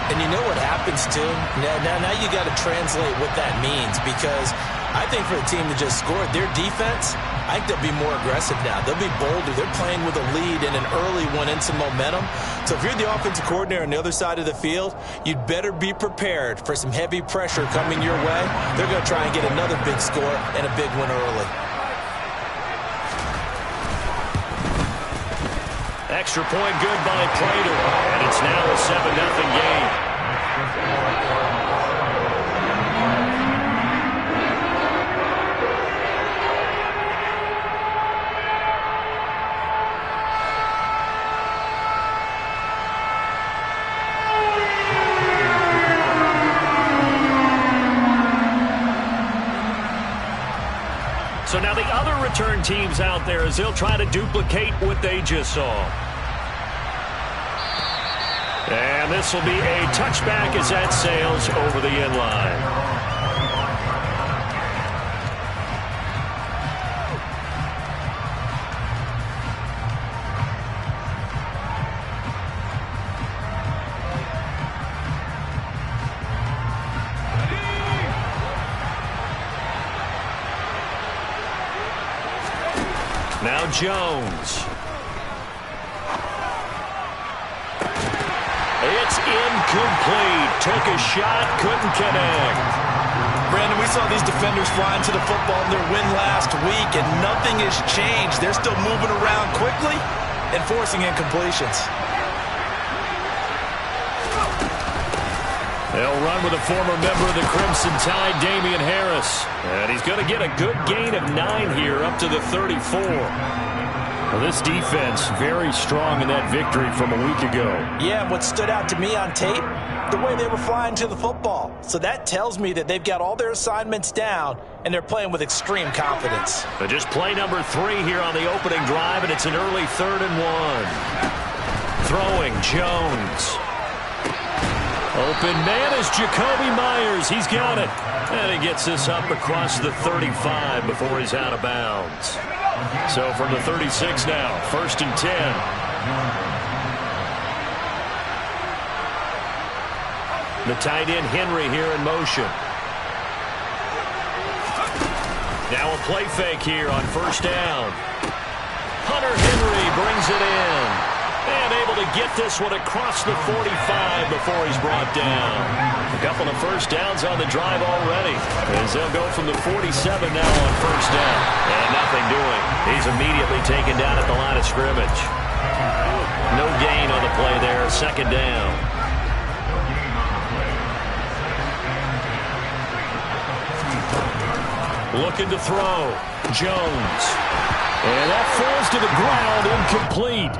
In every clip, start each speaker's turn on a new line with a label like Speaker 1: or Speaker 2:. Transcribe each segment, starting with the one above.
Speaker 1: And you know what happens, too? Now you got to translate what that means, because I think for the team that just scored, their defense, I think they'll be more aggressive now. They'll be bolder. They're playing with a lead and an early one and some momentum. So if you're the offensive coordinator on the other side of the field, you'd better be prepared for some heavy pressure coming your way. They're going to try and get another big score and a big one early.
Speaker 2: Extra point good by Prater, and it's now a 7-0 game. So now the other return teams out there as they'll try to duplicate what they just saw. And this will be a touchback as that sails over the end line. Now Jones. It's incomplete. Took a shot, couldn't connect.
Speaker 1: Brandon, we saw these defenders flying to the football in their win last week, and nothing has changed. They're still moving around quickly and forcing incompletions.
Speaker 2: They'll run with a former member of the Crimson Tide, Damian Harris. And he's going to get a good gain of 9 here, up to the 34. Well, this defense very strong in that victory from a week ago.
Speaker 1: Yeah, what stood out to me on tape, the way they were flying to the football. So that tells me that they've got all their assignments down, and they're playing with extreme confidence.
Speaker 2: But just play number 3 here on the opening drive, and it's an early 3rd and 1. Throwing, Jones. Open man is Jacoby Myers. He's got it. And he gets this up across the 35 before he's out of bounds. So from the 36 now, 1st and 10. The tight end Henry here in motion. Now a play fake here on 1st down. Hunter Henry brings it in. And able to get this one across the 45 before he's brought down. A couple of 1st downs on the drive already, as they'll go from the 47 now on 1st down. And nothing doing. He's immediately taken down at the line of scrimmage. No gain on the play there, 2nd down. Looking to throw. Jones. And that falls to the ground, incomplete.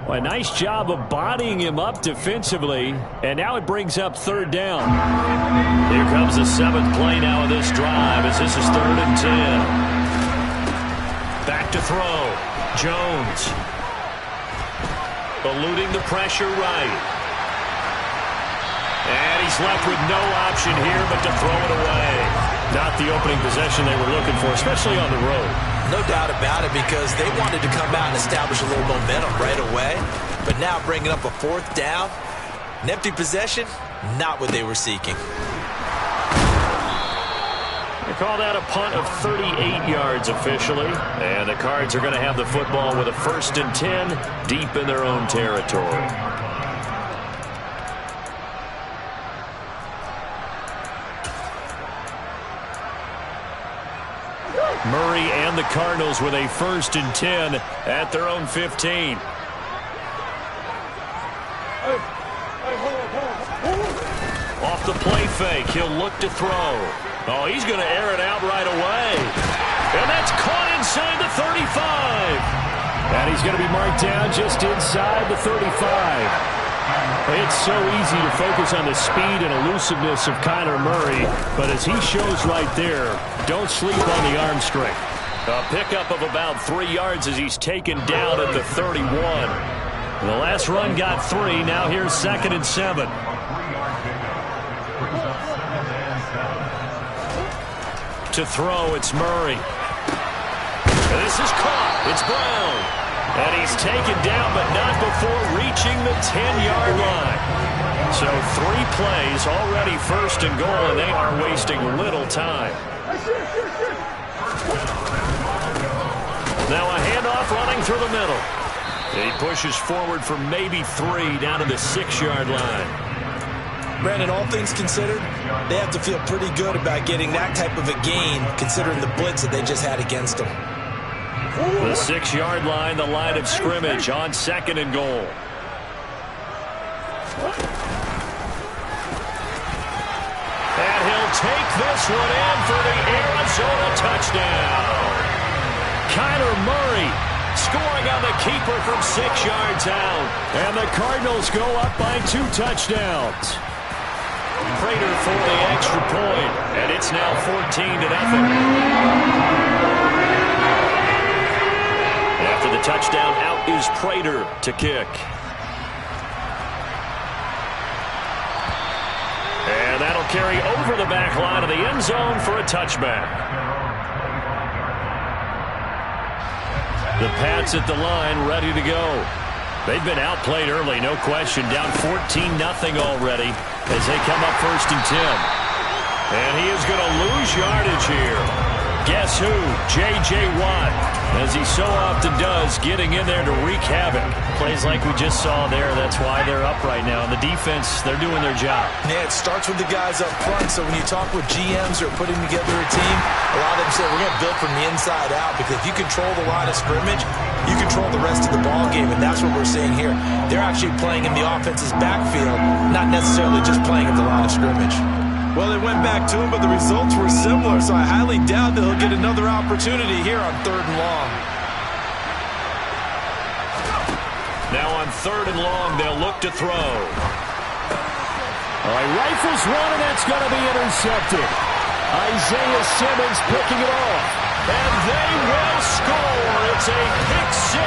Speaker 2: Well, a nice job of bodying him up defensively, and now it brings up 3rd down. Here comes the 7th play now of this drive, as this is 3rd and 10. Back to throw. Jones. Eluding the pressure right. And he's left with no option here but to throw it away. Not the opening possession they were looking for, especially on the road.
Speaker 1: No doubt about it, because they wanted to come out and establish a little momentum right away. But now bringing up a 4th down, an empty possession, not what they were seeking.
Speaker 2: They call that a punt of 38 yards officially. And the Cards are going to have the football with a 1st and 10 deep in their own territory. Murray and the Cardinals with a 1st and 10 at their own 15. Off the play fake, he'll look to throw. Oh, he's going to air it out right away. And that's caught inside the 35. And he's going to be marked down just inside the 35. It's so easy to focus on the speed and elusiveness of Kyler Murray, but as he shows right there, don't sleep on the arm strength. A pickup of about 3 yards as he's taken down at the 31. The last run got 3. Now here's 2nd and 7. To throw, it's Murray. And this is caught. It's Brown. And he's taken down, but not before reaching the 10-yard line. So 3 plays already first and goal, and they are wasting little time. Now a handoff running through the middle. He pushes forward for maybe 3 down to the 6-yard line.
Speaker 1: Brandon, all things considered, they have to feel pretty good about getting that type of a gain considering the blitz that they just had against them.
Speaker 2: The 6-yard line, the line of scrimmage on 2nd and goal. And he'll take this one in for the Arizona touchdown. Kyler Murray scoring on the keeper from 6 yards out. And the Cardinals go up by 2 touchdowns. Prater for the extra point, and it's now 14-0. After the touchdown, out is Prater to kick. And that'll carry over the back line of the end zone for a touchback. The Pats at the line, ready to go. They've been outplayed early, no question. Down 14-0 already as they come up 1st and 10. And he is going to lose yardage here. Guess who? J.J. Watt, as he so often does, getting in there to wreak havoc.
Speaker 3: Plays like we just saw there. That's why they're up right now. And the defense, they're doing their job.
Speaker 1: Yeah, it starts with the guys up front. So when you talk with GMs who are putting together a team, a lot of them say we're going to build from the inside out, because if you control the line of scrimmage, you control the rest of the ball game, and that's what we're seeing here. They're actually playing in the offense's backfield, not necessarily just playing at the line of scrimmage. Well, they went back to him, but the results were similar, so I highly doubt that he'll get another opportunity here on 3rd and long.
Speaker 2: Now on 3rd and long, they'll look to throw.
Speaker 3: All right, rifles one, and that's going to be intercepted. Isaiah Simmons picking it off.
Speaker 2: And they will score. It's a pick 6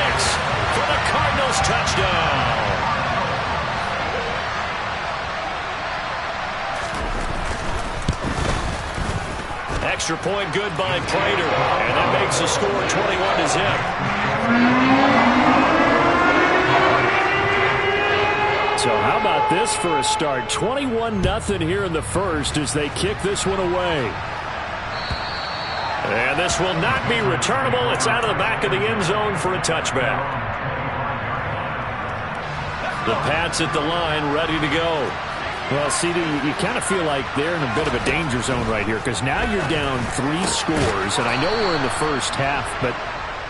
Speaker 2: for the Cardinals touchdown. Extra point good by Prater. And that makes the score 21-0.
Speaker 3: So how about this for a start? 21-0 here in the first as they kick this one away.
Speaker 2: And this will not be returnable. It's out of the back of the end zone for a touchback. The Pats at the line, ready to go.
Speaker 3: Well, CD, you kind of feel like they're in a bit of a danger zone right here, because now you're down 3 scores, and I know we're in the first half, but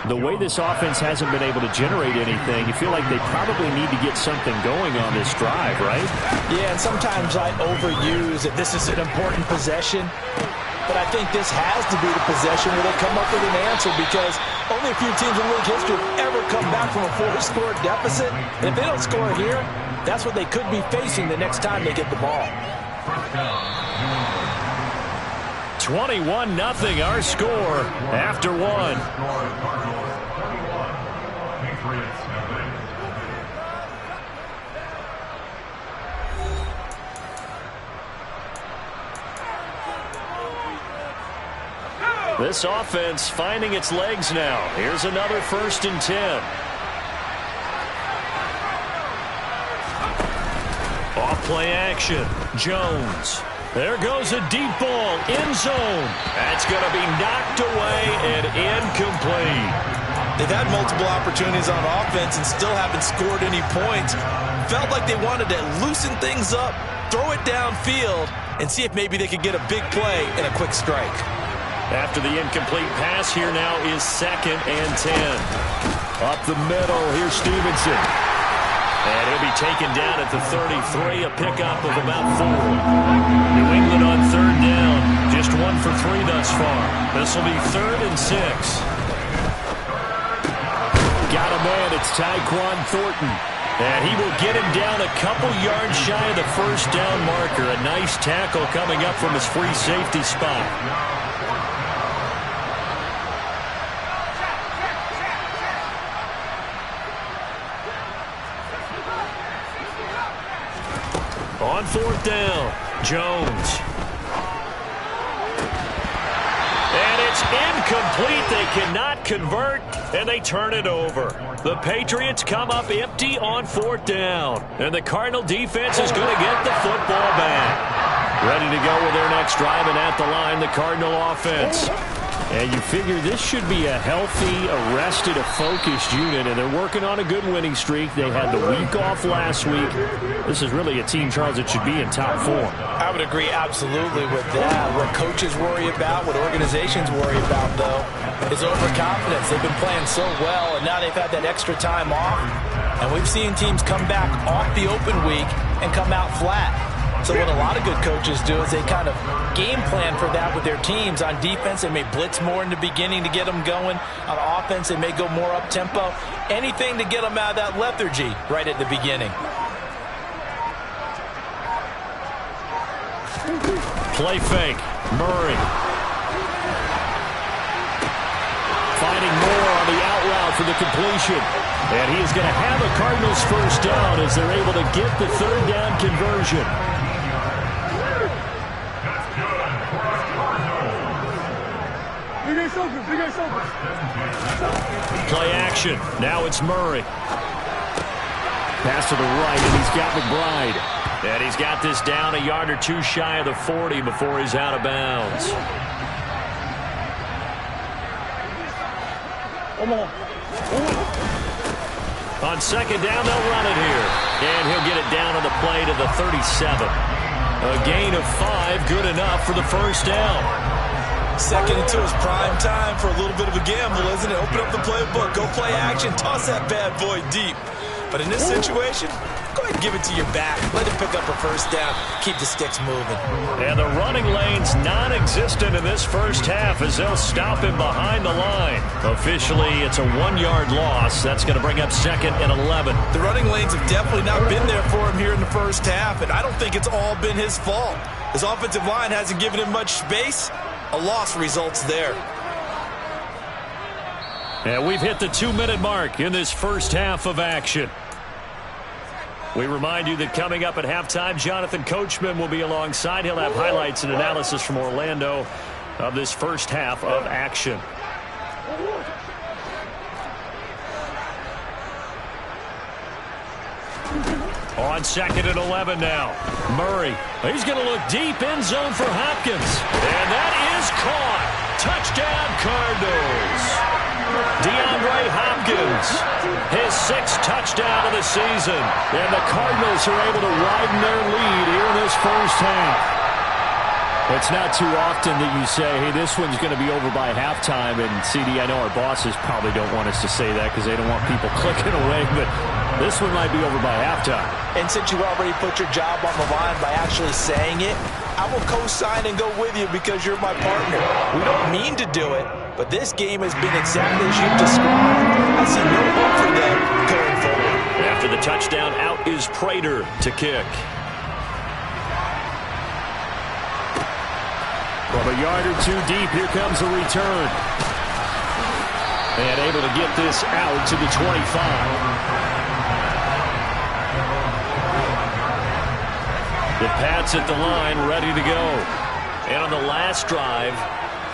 Speaker 3: the way this offense hasn't been able to generate anything, you feel like they probably need to get something going on this drive, right?
Speaker 1: Yeah, and sometimes I overuse that this is an important possession, but I think this has to be the possession where they come up with an answer, because only a few teams in league history have ever come back from a 4-score deficit. And if they don't score here, that's what they could be facing the next time they get the ball.
Speaker 2: 21-0 our score after 1. This offense finding its legs now. Here's another 1st and 10. Off-play action. Jones. There goes a deep ball. End zone. That's going to be knocked away and incomplete.
Speaker 1: They've had multiple opportunities on offense and still haven't scored any points. Felt like they wanted to loosen things up, throw it downfield, and see if maybe they could get a big play and a quick strike.
Speaker 2: After the incomplete pass, here now is 2nd and 10.
Speaker 3: Up the middle, here's Stevenson.
Speaker 2: And he'll be taken down at the 33, a pickup of about 4. New England on 3rd down, just 1 for 3 thus far. This will be 3rd and 6.
Speaker 3: Got a man, it's Tyquan Thornton.
Speaker 2: And he will get him down a couple yards shy of the 1st down marker. A nice tackle coming up from his free safety spot. On 4th down, Jones. And it's incomplete. They cannot convert, and they turn it over. The Patriots come up empty on 4th down. And the Cardinal defense is going to get the football back. Ready to go with their next drive, and at the line, the Cardinal offense. And you figure this should be a healthy, arrested, a focused unit, and they're working on a good winning streak. They had the week off last week. This is really a team, Charles, that should be in top form.
Speaker 1: I would agree absolutely with that. What coaches worry about, what organizations worry about, though, is overconfidence. They've been playing so well, and now they've had that extra time off. And we've seen teams come back off the open week and come out flat. So what a lot of good coaches do is they kind of game plan for that with their teams. On defense, they may blitz more in the beginning to get them going. On offense, they may go more up-tempo. Anything to get them out of that lethargy right at the beginning.
Speaker 2: Play fake. Murray. Finding more on the out route for the completion. And he is going to have a Cardinals first down as they're able to get the 3rd down conversion. Play action. Now it's Murray. Pass to the right, and he's got McBride. And he's got this down a yard or two shy of the 40 before he's out of bounds. On 2nd down, they'll run it here. And he'll get it down on the play to the 37. A gain of 5, good enough for the first down.
Speaker 1: 2nd and 2 is prime time for a little bit of a gamble, isn't it? Open up the playbook, go play action, toss that bad boy deep. But in this situation, go ahead and give it to your back. Let it pick up a first down. Keep the sticks moving.
Speaker 2: And the running lane's non-existent in this first half as they'll stop him behind the line. Officially, it's a 1-yard loss. That's going to bring up 2nd and 11.
Speaker 1: The running lanes have definitely not been there for him here in the first half, and I don't think it's all been his fault. His offensive line hasn't given him much space. A loss results there.
Speaker 2: And we've hit the 2-minute mark in this first half of action. We remind you that coming up at halftime, Jonathan Coachman will be alongside. He'll have highlights and analysis from Orlando of this first half of action. On 2nd and 11 now. Murray. He's going to look deep end zone for Hopkins. And that is caught. Touchdown Cardinals. DeAndre Hopkins. His 6th touchdown of the season. And the Cardinals are able to widen their lead here in this first half.
Speaker 3: It's not too often that you say, hey, this one's going to be over by halftime. And, CD, I know our bosses probably don't want us to say that because they don't want people clicking away. But this one might be over by halftime.
Speaker 1: And since you already put your job on the line by actually saying it, I will co-sign and go with you because you're my partner. We don't mean to do it, but this game has been exactly as you've described. I see no hope for them going forward.
Speaker 2: After the touchdown, out is Prater to kick.
Speaker 3: From a yard or two deep, here comes a return.
Speaker 2: And able to get this out to the 25. The Pats at the line, ready to go. And on the last drive,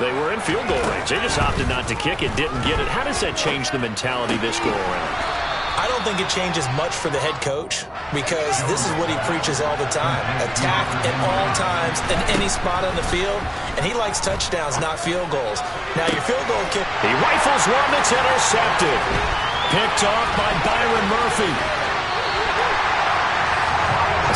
Speaker 2: they were in field goal range. They just opted not to kick it, didn't get it. How does that change the mentality this go around?
Speaker 1: I don't think it changes much for the head coach because this is what he preaches all the time. Attack at all times in any spot on the field, and he likes touchdowns, not field goals. Now, your field goal kick.
Speaker 2: He rifles one that's intercepted. Picked off by Byron Murphy.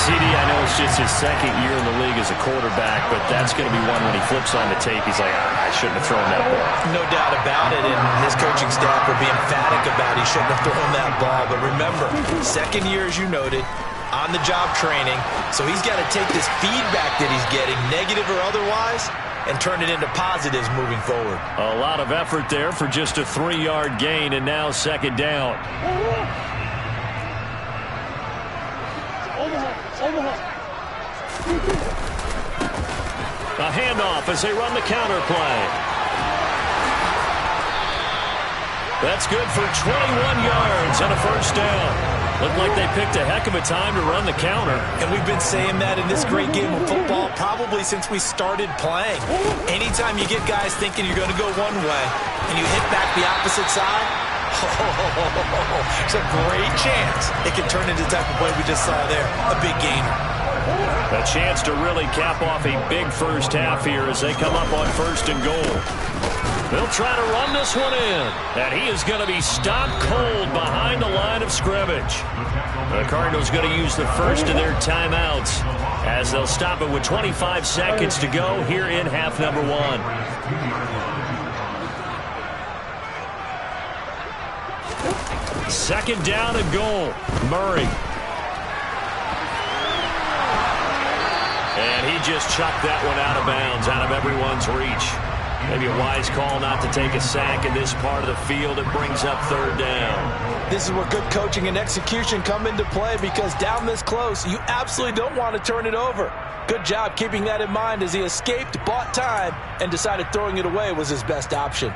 Speaker 3: CD, I know it's just his 2nd year in the league as a quarterback, but that's going to be one when he flips on the tape. He's like, I shouldn't have thrown that ball.
Speaker 1: No doubt about it, and his coaching staff will be emphatic about he shouldn't have thrown that ball. But remember, 2nd year, as you noted, on-the-job training, so he's got to take this feedback that he's getting, negative or otherwise, and turn it into positives moving forward.
Speaker 2: A lot of effort there for just a 3-yard gain, and now 2nd down. A handoff as they run the counter play. That's good for 21 yards and a first down. Looked like they picked a heck of a time to run the counter.
Speaker 1: And we've been saying that in this great game of football probably since we started playing. Anytime you get guys thinking you're going to go one way and you hit back the opposite side, it's a great chance it can turn into the type of play we just saw there, a big gainer.
Speaker 2: A chance to really cap off a big first half here as they come up on 1st and goal. They'll try to run this one in, and he is going to be stopped cold behind the line of scrimmage. The Cardinals going to use the first of their timeouts as they'll stop it with 25 seconds to go here in half number 1. Second down and goal. Murray. And he just chucked that one out of bounds, out of everyone's reach. Maybe a wise call not to take a sack in this part of the field. It brings up 3rd down.
Speaker 1: This is where good coaching and execution come into play, because down this close, you absolutely don't want to turn it over. Good job keeping that in mind as he escaped, bought time, and decided throwing it away was his best option.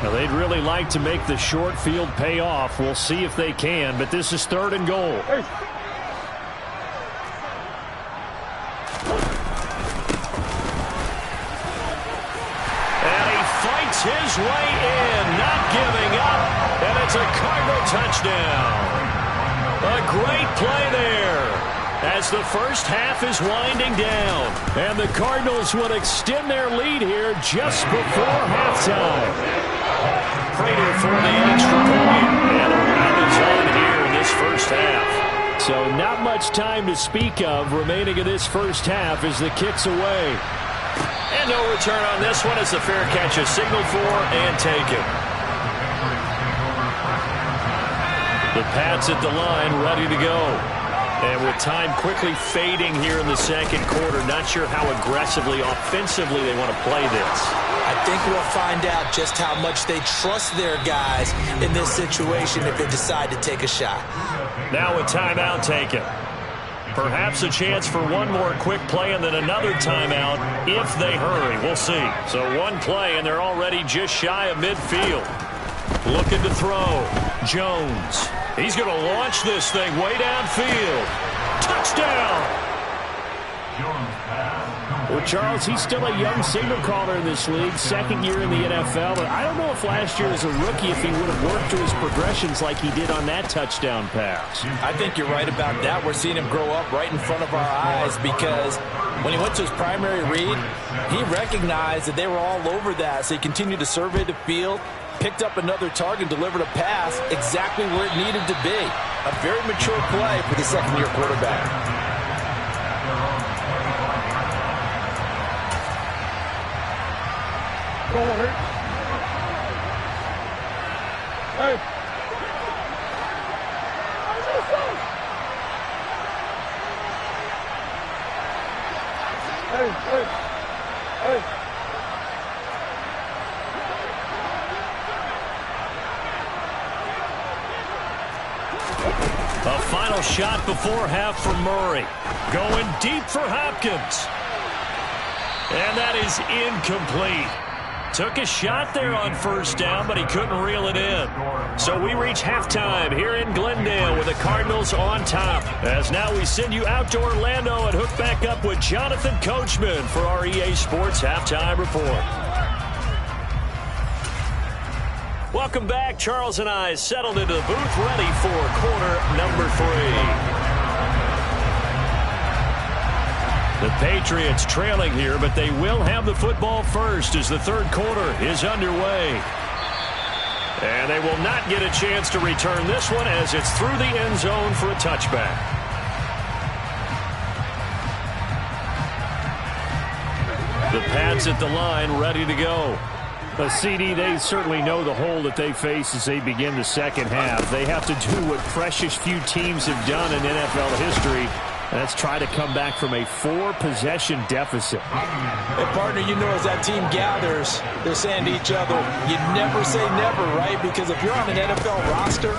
Speaker 3: Now, they'd really like to make the short field pay off. We'll see if they can, but this is 3rd and goal.
Speaker 2: And he fights his way in, not giving up, and it's a Cardinal touchdown. A great play there as the first half is winding down. And the Cardinals would extend their lead here just before halftime. Prater for the extra point, and a run is on here in this first half.
Speaker 3: So not much time to speak of remaining in this first half as the kick's away.
Speaker 2: And no return on this one as the fair catch is signaled for and taken. The Pats at the line ready to go. And with time quickly fading here in the second quarter, not sure how aggressively, offensively they want to play this.
Speaker 1: I think we'll find out just how much they trust their guys in this situation if they decide to take a shot.
Speaker 2: Now a timeout taken. Perhaps a chance for one more quick play and then another timeout if they hurry. We'll see. So one play, and they're already just shy of midfield. Looking to throw. Jones. He's going to launch this thing way downfield. Touchdown!
Speaker 3: Well, Charles, he's still a young signal caller in this league, 2nd year in the NFL. But I don't know if last year as a rookie if he would have worked through his progressions like he did on that touchdown pass.
Speaker 1: I think you're right about that. We're seeing him grow up right in front of our eyes, because when he went to his primary read, he recognized that they were all over that. So he continued to survey the field, picked up another target, delivered a pass exactly where it needed to be. A very mature play for the 2nd-year quarterback.
Speaker 4: Hey. Hey, hey, hey.
Speaker 2: A final shot before half for Murray. Going deep for Hopkins. And that is incomplete. Took a shot there on 1st down, but he couldn't reel it in. So we reach halftime here in Glendale with the Cardinals on top. As now we send you out to Orlando and hook back up with Jonathan Coachman for our EA Sports Halftime Report. Welcome back. Charles and I settled into the booth, ready for quarter number 3. The Patriots trailing here, but they will have the football first as the 3rd quarter is underway. And they will not get a chance to return this one as it's through the end zone for a touchback. The Pats at the line ready to go.
Speaker 3: But CD, they certainly know the hole that they face as they begin the second half. They have to do what precious few teams have done in NFL history. Let's try to come back from a 4-possession deficit.
Speaker 1: Hey, partner, you know as that team gathers, they're saying to each other, you never say never, right? Because if you're on an NFL roster,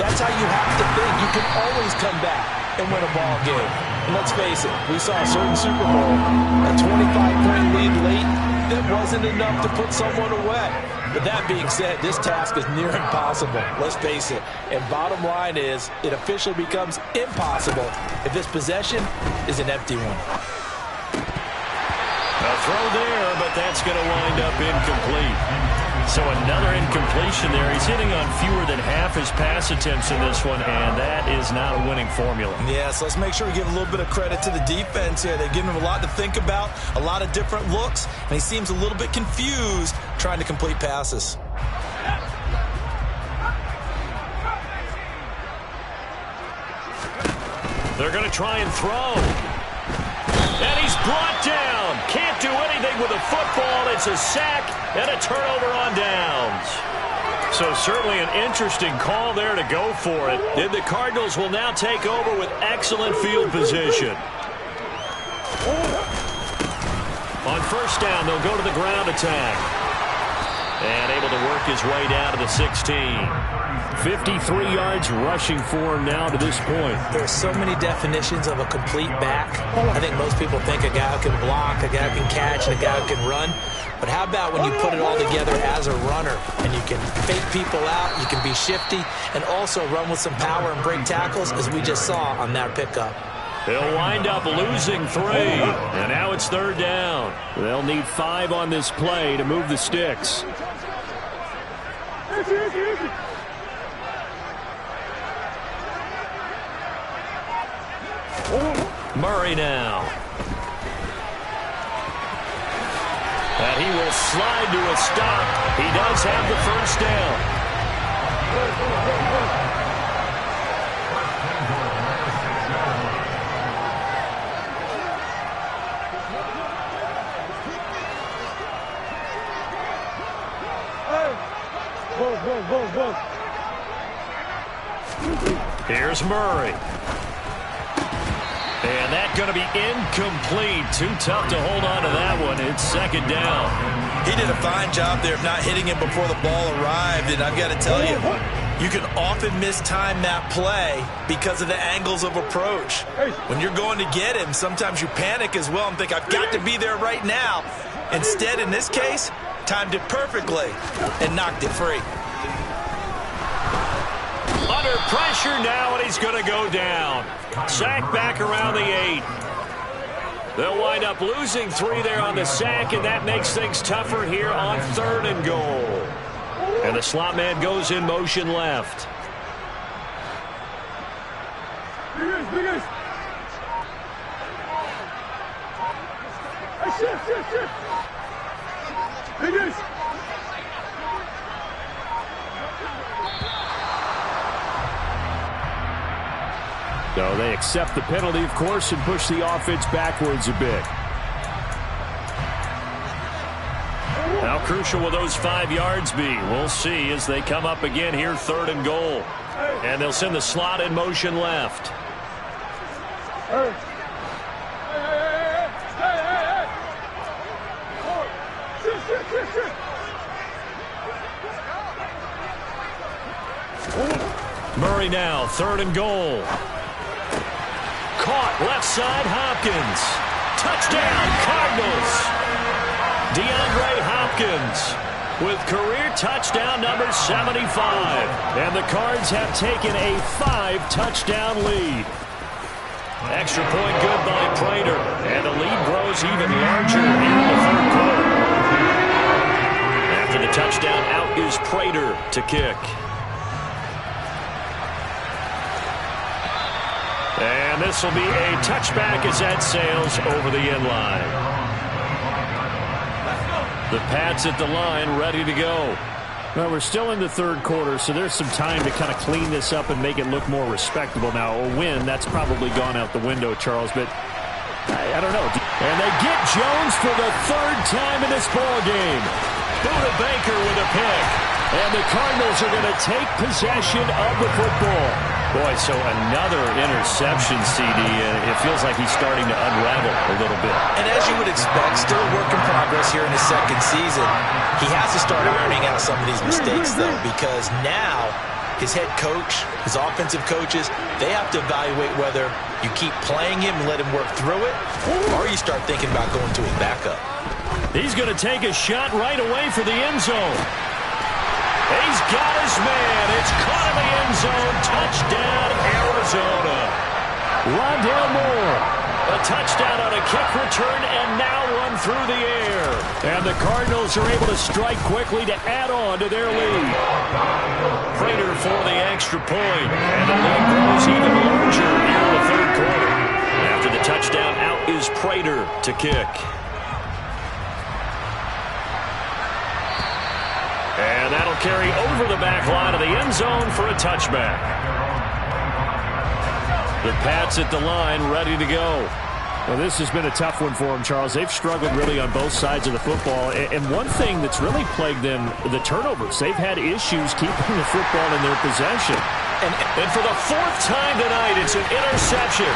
Speaker 1: that's how you have to think. You can always come back. and win a ball game. And let's face it, we saw a certain Super Bowl, a 25-point lead late, that wasn't enough to put someone away. But that being said, this task is near impossible. Let's face it. And bottom line is, it officially becomes impossible if this possession is an empty one.
Speaker 2: A throw there, but that's going to wind up incomplete. So another incompletion there. He's hitting on fewer than half his pass attempts in this one, and that is not a winning formula.
Speaker 1: Yes, let's make sure we give a little bit of credit to the defense here. They've given him a lot to think about, a lot of different looks, and he seems a little bit confused trying to complete passes.
Speaker 2: They're going to try and throw. And he's brought down. Can't do anything with the football. It's a sack and a turnover on downs. So certainly an interesting call there to go for it. And the Cardinals will now take over with excellent field position. On first down, they'll go to the ground attack. And able to work his way down to the 16.
Speaker 3: 53 yards rushing for him now to this point.
Speaker 1: There are so many definitions of a complete back. I think most people think a guy who can block, a guy who can catch, and a guy who can run. But how about when you put it all together as a runner, and you can fake people out, you can be shifty, and also run with some power and break tackles, as we just saw on that pickup.
Speaker 2: They'll wind up losing 3, and now it's third down.
Speaker 3: They'll need 5 on this play to move the sticks.
Speaker 2: Murray now. And he will slide to a stop. He does have the first down. Here's Murray. And that's going to be incomplete. Too tough to hold on to that one. It's second down.
Speaker 1: He did a fine job there of not hitting him before the ball arrived. And I've got to tell you, you can often mistime that play because of the angles of approach. When you're going to get him, sometimes you panic as well and think, I've got to be there right now. Instead, in this case, timed it perfectly and knocked it free.
Speaker 2: Under pressure now, and he's going to go down. Sack back around the 8. They'll wind up losing 3 there on the sack, and that makes things tougher here on 3rd and goal. And the slot man goes in motion left.
Speaker 3: So they accept the penalty, of course, and push the offense backwards a bit.
Speaker 2: How crucial will those 5 yards be? We'll see as they come up again here, 3rd and goal. And they'll send the slot in motion left. Murray now, 3rd and goal. Caught left side, Hopkins. Touchdown, Cardinals. DeAndre Hopkins with career touchdown number 75. And the Cards have taken a 5-touchdown lead. Extra point good by Prater. And the lead grows even larger here in the 3rd quarter. After the touchdown, out is Prater to kick. And this will be a touchback as that sails over the end line. The Pats at the line, ready to go.
Speaker 3: Well, we're still in the 3rd quarter, so there's some time to kind of clean this up and make it look more respectable. Now, a win, that's probably gone out the window, Charles, but I don't know.
Speaker 2: And they get Jones for the 3rd time in this ball game. Buda Baker with a pick. And the Cardinals are going to take possession of the football. Boy, so another interception, CD, and it feels like he's starting to unravel a little bit.
Speaker 1: And as you would expect, still a work in progress here in his 2nd season. He has to start ironing out some of these mistakes, though, because now his head coach, his offensive coaches, they have to evaluate whether you keep playing him and let him work through it, or you start thinking about going to his backup.
Speaker 2: He's going to take a shot right away for the end zone. He's got his man. It's caught in the end zone. Touchdown, Arizona. Rondale Moore. A touchdown on a kick return and now run through the air. And the Cardinals are able to strike quickly to add on to their lead. Prater for the extra point. And the lead grows even larger here in the third quarter. After the touchdown, out is Prater to kick. And that'll carry over the back line of the end zone for a touchback. The Pats at the line, ready to go.
Speaker 3: Well, this has been a tough one for them, Charles. They've struggled really on both sides of the football. And one thing that's really plagued them, the turnovers. They've had issues keeping the football in their possession.
Speaker 2: And for the fourth time tonight, it's an interception.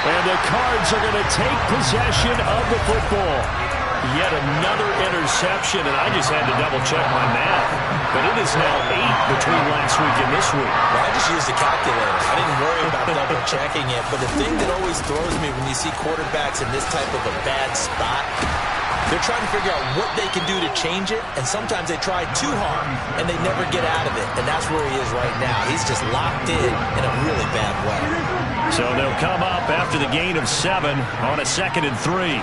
Speaker 3: And the Cards are going to take possession of the football.
Speaker 2: Yet another interception, and I just had to double-check my math. But it is now 8 between last week and this week.
Speaker 1: Well, I just used a calculator. I didn't worry about double-checking it. But the thing that always throws me when you see quarterbacks in this type of a bad spot, they're trying to figure out what they can do to change it, and sometimes they try too hard, and they never get out of it. And that's where he is right now. He's just locked in a really bad way.
Speaker 2: So they'll come up after the gain of 7 on a 2nd and 3.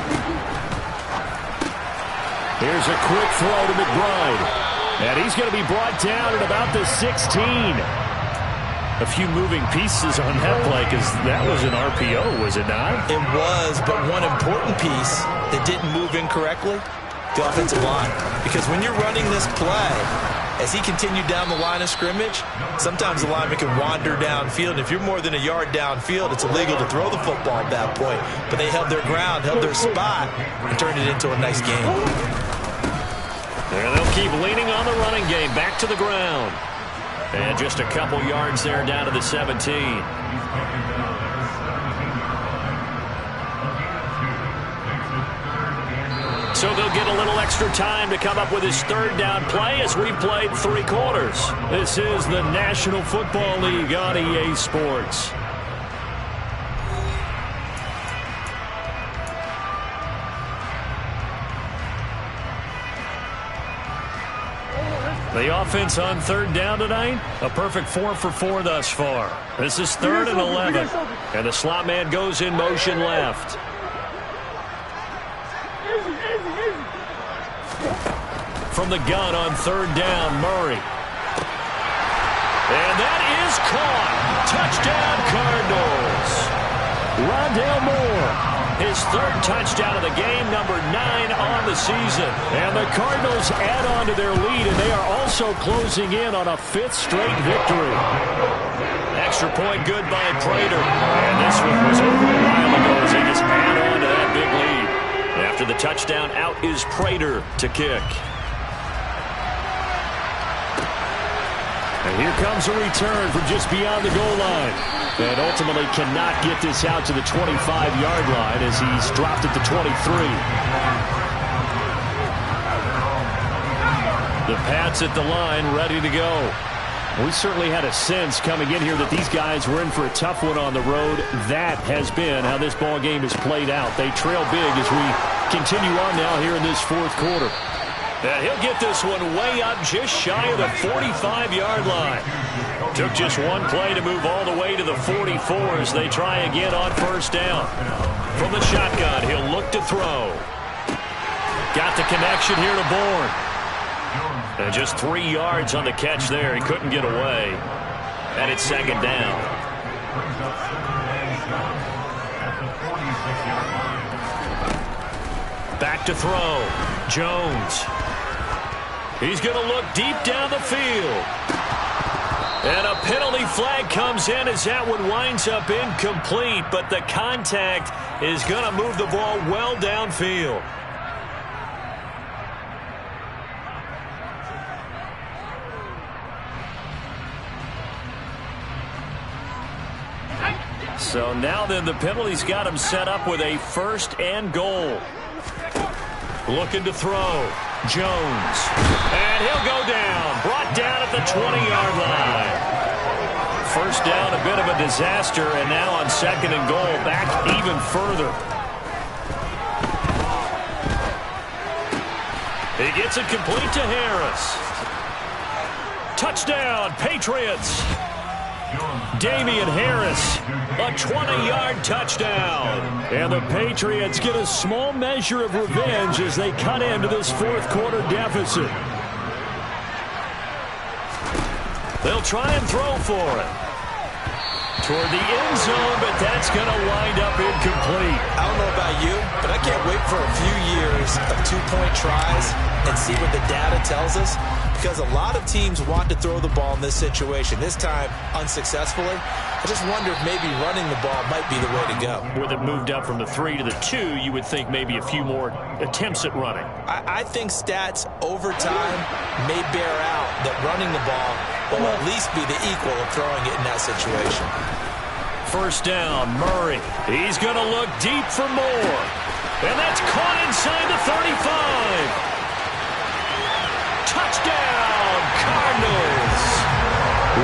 Speaker 3: Here's a quick throw to McBride. And he's going to be brought down at about the 16. A few moving pieces on that play because that was an RPO, was it not?
Speaker 1: It was, but one important piece that didn't move incorrectly, the offensive line. Because when you're running this play, as he continued down the line of scrimmage, sometimes the lineman can wander downfield. And if you're more than a yard downfield, it's illegal to throw the football at that point. But they held their ground, held their spot, and turned it into a nice game.
Speaker 2: And they'll keep leaning on the running game. Back to the ground. And just a couple yards there down to the 17. So they'll get a little extra time to come up with his third down play as we've played 3 quarters. This is the National Football League on EA Sports. The offense on third down tonight, a perfect 4 for 4 thus far. This is 3rd and 11. And the slot man goes in motion left. From the gun on third down, Murray. And that is caught. Touchdown, Cardinals. Rondale Moore. His 3rd touchdown of the game, number 9 on the season. And the Cardinals add on to their lead, and they are also closing in on a 5th straight victory. Extra point good by Prater. And this one was over a while ago as they just add on to that big lead. After the touchdown, out is Prater to kick.
Speaker 3: And here comes a return from just beyond the goal line. And ultimately cannot get this out to the 25-yard line as he's dropped it to 23.
Speaker 2: The Pats at the line, ready to go.
Speaker 3: We certainly had a sense coming in here that these guys were in for a tough one on the road. That has been how this ball game has played out. They trail big as we continue on now here in this 4th quarter.
Speaker 2: And he'll get this one way up just shy of the 45-yard line. Took just one play to move all the way to the 44 as they try again on first down. From the shotgun, he'll look to throw. Got the connection here to Bourne. And just 3 yards on the catch there. He couldn't get away. And it's 2nd down. Back to throw. Jones. He's going to look deep down the field. And a penalty flag comes in as that one winds up incomplete, but the contact is going to move the ball well downfield. So now then the penalty's got him set up with a 1st and goal. Looking to throw. Jones. And he'll go down. Brought down at the 20-yard line. down, a bit of a disaster, and now on 2nd and goal, back even further. He gets it complete to Harris. Touchdown, Patriots. Damian Harris, a 20-yard touchdown. And the Patriots get a small measure of revenge as they cut into this 4th quarter deficit. They'll try and throw for it. Toward the end zone, but that's going to wind up incomplete.
Speaker 1: I don't know about you, but I can't wait for a few years of 2-point tries and see what the data tells us, because a lot of teams want to throw the ball in this situation. This time, unsuccessfully. I just wonder if maybe running the ball might be the way to go.
Speaker 2: With it moved up from the 3 to the 2, you would think maybe a few more attempts at running.
Speaker 1: I think stats over time may bear out that running the ball will at least be the equal of throwing it in that situation.
Speaker 2: 1st down, Murray. He's going to look deep for more. And that's caught inside the 35. Touchdown, Cardinals.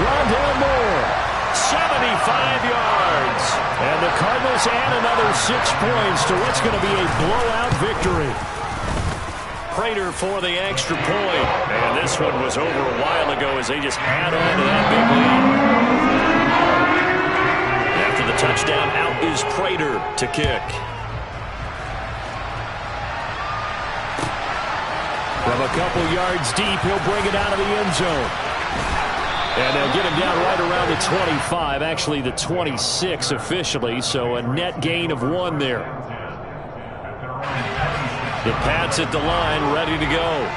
Speaker 3: Rondale Moore,
Speaker 2: 75 yards.
Speaker 3: and the Cardinals add another 6 points to what's going to be a blowout victory.
Speaker 2: Prater for the extra point. And this one was over a while ago as they just add on to that big lead. After the touchdown, out is Prater to kick.
Speaker 3: From a couple yards deep, he'll bring it out of the end zone. And they'll get him down right around the 25, actually the 26 officially, so a net gain of 1 there. The Pats at the line, ready to go.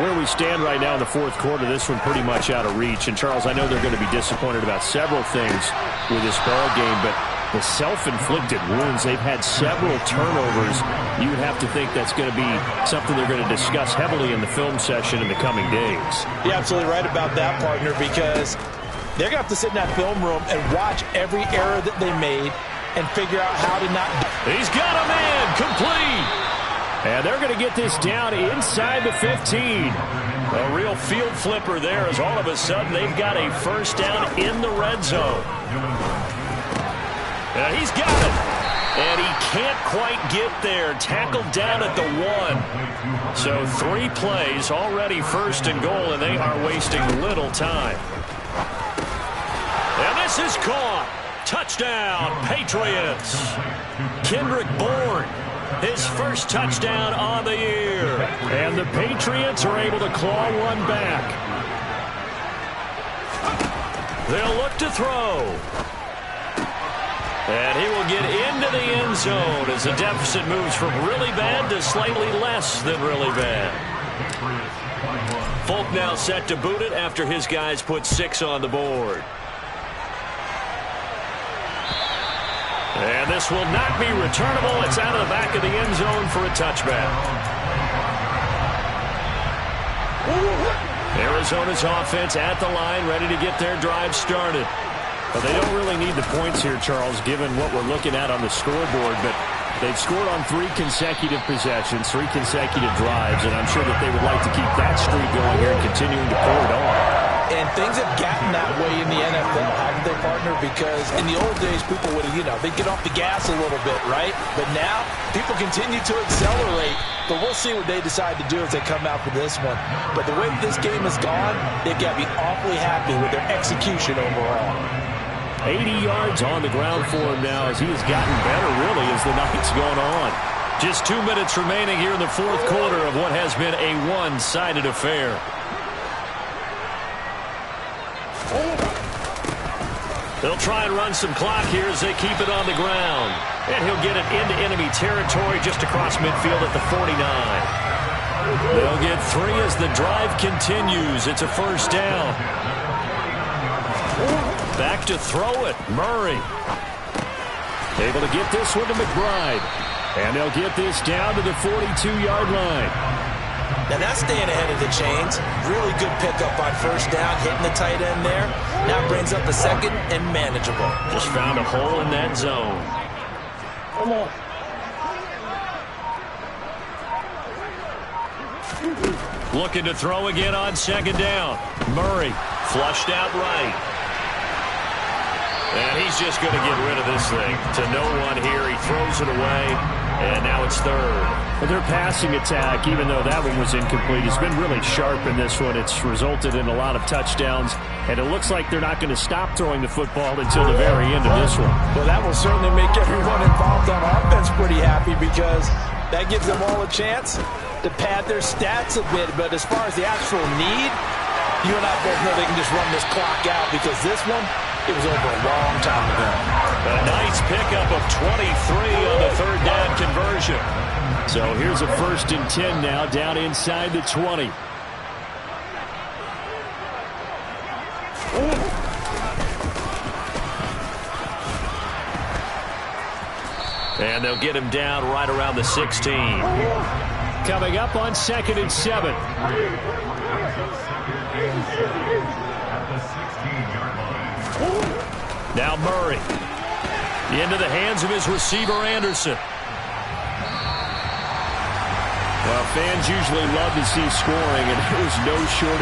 Speaker 3: Where we stand right now in the 4th quarter, this one pretty much out of reach. And, Charles, I know they're going to be disappointed about several things with this ball game, but the self-inflicted wounds, they've had several turnovers. You would have to think that's going to be something they're going to discuss heavily in the film session in the coming days.
Speaker 1: You're absolutely right about that, partner, because they're going to have to sit in that film room and watch every error that they made and figure out how to not.
Speaker 2: He's got a man, complete.
Speaker 3: And they're going to get this down inside the 15.
Speaker 2: A real field flipper there as all of a sudden they've got a 1st down in the red zone. And he's got it. And he can't quite get there. Tackled down at the 1. So 3 plays, already 1st and goal, and they are wasting little time. And this is caught. Touchdown, Patriots. Kendrick Bourne, his 1st touchdown on the year.
Speaker 3: And the Patriots are able to claw one back.
Speaker 2: They'll look to throw. And he will get into the end zone as the deficit moves from really bad to slightly less than really bad. Folk now set to boot it after his guys put 6 on the board. And this will not be returnable. It's out of the back of the end zone for a touchback. Arizona's offense at the line, ready to get their drive started.
Speaker 3: Well, they don't really need the points here, Charles, given what we're looking at on the scoreboard, but they've scored on 3 consecutive possessions, 3 consecutive drives, and I'm sure that they would like to keep that streak going here and continuing to pour it on.
Speaker 1: And things have gotten that way in the NFL, haven't they, partner? Because in the old days, people would, they'd get off the gas a little bit, right? But now, people continue to accelerate. But we'll see what they decide to do as they come out for this one. But the way this game has gone, they've got to be awfully happy with their execution overall.
Speaker 3: 80 yards on the ground for him now as he has gotten better, really, as the night's gone on.
Speaker 2: Just 2 minutes remaining here in the 4th quarter of what has been a one-sided affair. They'll try and run some clock here as they keep it on the ground. And he'll get it into enemy territory just across midfield at the 49. They'll get 3 as the drive continues. It's a 1st down. Back to throw it, Murray.
Speaker 3: Able to get this one to McBride. And they'll get this down to the 42-yard line.
Speaker 1: Now that's staying ahead of the chains. Really good pickup on 1st down, hitting the tight end there. Now brings up the 2nd and manageable.
Speaker 2: Just found a hole in that zone.
Speaker 4: Come on.
Speaker 2: Looking to throw again on 2nd down. Murray flushed out right. And he's just going to get rid of this thing to no one here. He throws it away, and now it's third.
Speaker 3: But their passing attack, even though that one was incomplete, has been really sharp in this one. It's resulted in a lot of touchdowns, and it looks like they're not going to stop throwing the football until the very end of this one.
Speaker 1: Well, that will certainly make everyone involved on offense pretty happy because that gives them all a chance to pad their stats a bit. But as far as the actual need, you and I both know they can just run this clock out because this one, it was over a long time ago.
Speaker 2: A nice pickup of 23 on the third down conversion.
Speaker 3: So here's a 1st and 10 now, down inside the 20.
Speaker 2: And they'll get him down right around the 16.
Speaker 3: Coming up on 2nd and 7.
Speaker 2: Now Murray. Into the hands of his receiver, Anderson.
Speaker 3: Well, fans usually love to see scoring, and there was no shortage